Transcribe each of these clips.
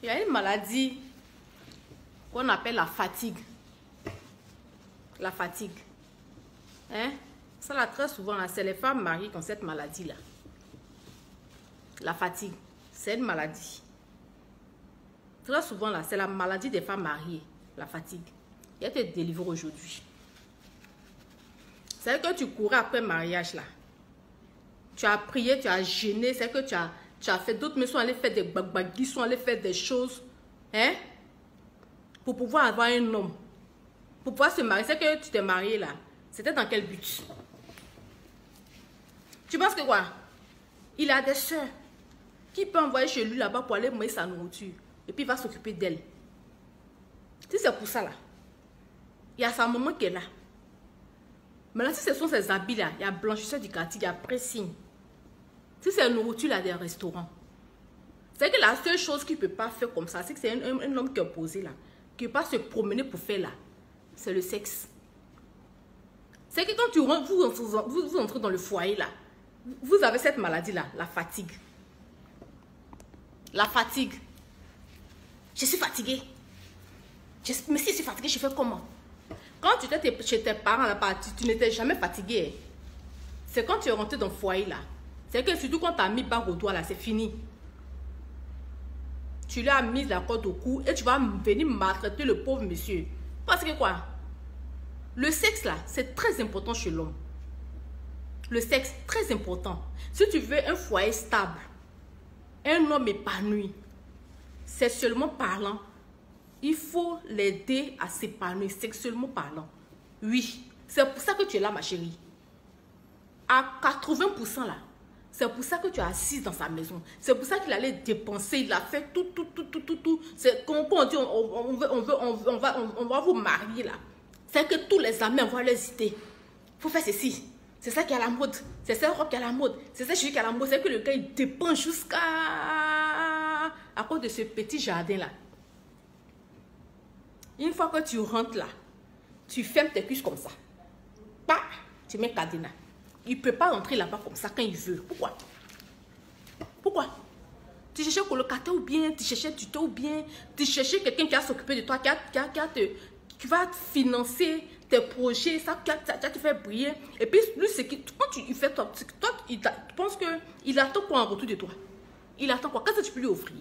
Il y a une maladie qu'on appelle la fatigue. La fatigue. Hein? Ça, là, très souvent, c'est les femmes mariées qui ont cette maladie-là. La fatigue, c'est une maladie. Très souvent, là, c'est la maladie des femmes mariées. La fatigue. Il a été délivré aujourd'hui. C'est que tu courais après le mariage, là. Tu as prié, tu as gêné. C'est que tu as fait d'autres, mais sont allés faire des bagbaguis, sont allés faire des choses. Hein? Pour pouvoir avoir un homme. Pour pouvoir se marier. C'est que tu t'es marié, là. C'était dans quel but? Tu penses que quoi? Il a des soeurs qui peut envoyer chez lui là-bas pour aller manger sa nourriture. Et puis il va s'occuper d'elle. Si c'est pour ça là, il y a sa maman qui est là. Maintenant, si ce sont ses habits là, il y a blanchisseur du quartier, il y a pressing. Si c'est la nourriture là des restaurants. C'est que la seule chose qu'il ne peut pas faire comme ça, c'est que c'est un homme qui est opposé là. Qui ne peut pas se promener pour faire là. C'est le sexe. C'est que quand vous entrez dans le foyer là, vous avez cette maladie là, la fatigue. La fatigue. Je suis fatiguée. Mais si je suis fatiguée, je fais comment? Quand tu étais chez tes parents là-bas, tu n'étais jamais fatiguée. C'est quand tu es rentré dans le foyer là. C'est que surtout quand tu as mis barre au doigt là, c'est fini. Tu lui as mis la corde au cou et tu vas venir maltraiter le pauvre monsieur. Parce que quoi? Le sexe là, c'est très important chez l'homme. Le sexe, très important. Si tu veux un foyer stable, un homme épanoui, sexuellement parlant, il faut l'aider à s'épanouir, sexuellement parlant. Oui, c'est pour ça que tu es là, ma chérie. À 80% là, c'est pour ça que tu es assise dans sa maison. C'est pour ça qu'il allait dépenser, il a fait tout. C'est quand on dit on va vous marier là. C'est que tous les amis envoient leurs idées. Il faut faire ceci. C'est ça qui est à la mode. C'est ça robe qui est à la mode. C'est ça qui est à la mode. C'est que le gars il dépense jusqu'à à cause de ce petit jardin là. Une fois que tu rentres là, tu fermes tes cuisses comme ça. Bah, tu mets cadenas. Il ne peut pas rentrer là-bas comme ça quand il veut. Pourquoi? Pourquoi? Tu cherchais un colocataire ou bien, tu cherchais un tuteur ou bien, tu cherchais quelqu'un qui va s'occuper de toi, qui va te financer tes projets, ça te fait briller. Et puis, lui, c'est que quand tu fais toi, tu penses qu'il attend quoi en retour de toi? Il attend quoi? Qu'est-ce que tu peux lui offrir?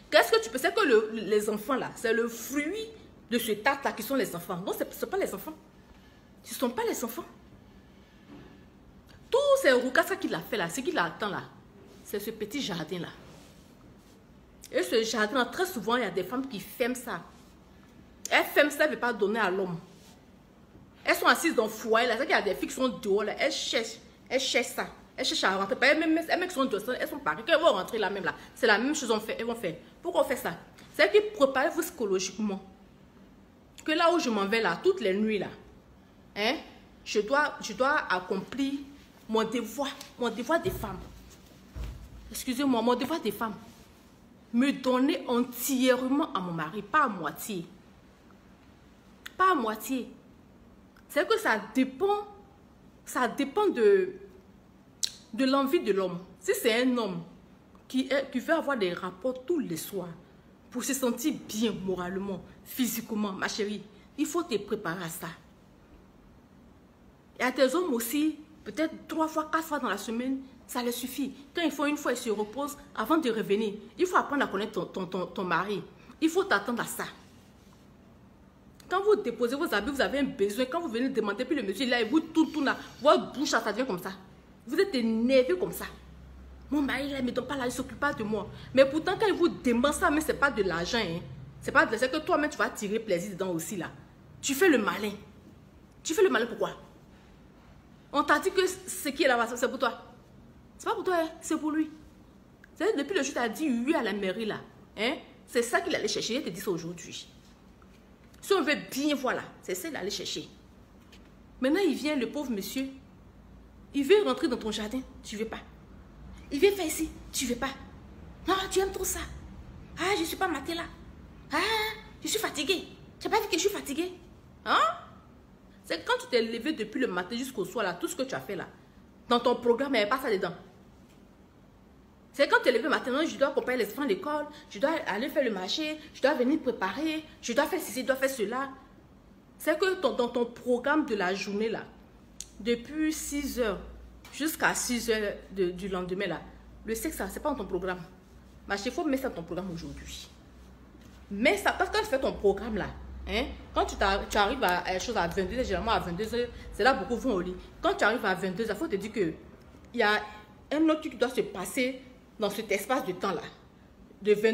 Qu'est-ce que tu peux? C'est que les enfants là, c'est le fruit de ce tas là qui sont les enfants. Non, ce ne sont pas les enfants. Ce ne sont pas les enfants. Tous ces roucasses qu'il a fait là, ce qu'il attend là, c'est ce petit jardin là. Et ce jardin là, très souvent, il y a des femmes qui ferment ça. Elles ferment ça, elles ne veulent pas donner à l'homme. Elles sont assises dans le foyer là. C'est qu'il y a des filles qui sont dehors là. Elles cherchent ça. Elles cherchent à rentrer. Les mecs qui sont dehors, elles sont pareilles. Quand elles vont rentrer là même là, c'est la même chose elles vont faire. Pourquoi on fait ça? C'est qu'ils préparent vous psychologiquement. Que là où je m'en vais là, toutes les nuits là, hein, je dois accomplir mon devoir des femmes. Excusez-moi, mon devoir des femmes. Me donner entièrement à mon mari, pas à moitié. Pas à moitié. C'est que ça dépend de l'envie de l'homme. Si c'est un homme qui veut avoir des rapports tous les soirs pour se sentir bien moralement, physiquement, ma chérie, il faut te préparer à ça. Il y a des hommes aussi, peut-être 3 fois, 4 fois dans la semaine, ça leur suffit. Quand ils font une fois, ils se reposent avant de revenir. Il faut apprendre à connaître ton mari. Il faut t'attendre à ça. Quand vous déposez vos habits, vous avez un besoin. Quand vous venez demander, puis le monsieur là, il vous tourne là, votre bouche, ça devient comme ça. Vous êtes énervé comme ça. Mon mari là, il ne me donne pas là, il ne s'occupe pas de moi. Mais pourtant, quand il vous demande ça, mais ce n'est pas de l'argent. Hein. C'est que toi-même, tu vas tirer plaisir dedans aussi là. Tu fais le malin. Tu fais le malin pourquoi? On t'a dit que ce qui est là-bas, c'est pour toi. C'est pas pour toi, hein? C'est pour lui. C'est depuis le jour où tu as dit oui à la mairie là. Hein? C'est ça qu'il allait chercher. Il te dit ça aujourd'hui. Si on veut bien voir là, c'est ça qu'il allait chercher. Maintenant, il vient, le pauvre monsieur. Il veut rentrer dans ton jardin. Tu ne veux pas. Il vient faire ici. Tu ne veux pas. Non, tu aimes trop ça. Ah, je ne suis pas maté là. Ah, je suis fatiguée. Tu n'as pas vu que je suis fatiguée? Hein? C'est quand tu t'es levé depuis le matin jusqu'au soir là, tout ce que tu as fait là. Dans ton programme, il n'y avait pas ça dedans. C'est quand tu es levé maintenant, je dois accompagner les enfants à l'école, je dois aller faire le marché, je dois venir préparer, je dois faire ceci, je dois faire cela. C'est que dans ton programme de la journée, là, depuis 6 heures jusqu'à 6 heures du lendemain, là, le sexe, ça, c'est pas dans ton programme. Mais il faut mettre ça dans ton programme aujourd'hui. Mais ça, parce que quand tu fais ton programme, là, hein, quand tu arrives à chose à 22h, généralement à 22h, c'est là beaucoup vont au lit. Quand tu arrives à 22h, il faut te dire qu'il y a un autre truc qui doit se passer dans cet espace de temps-là. De 22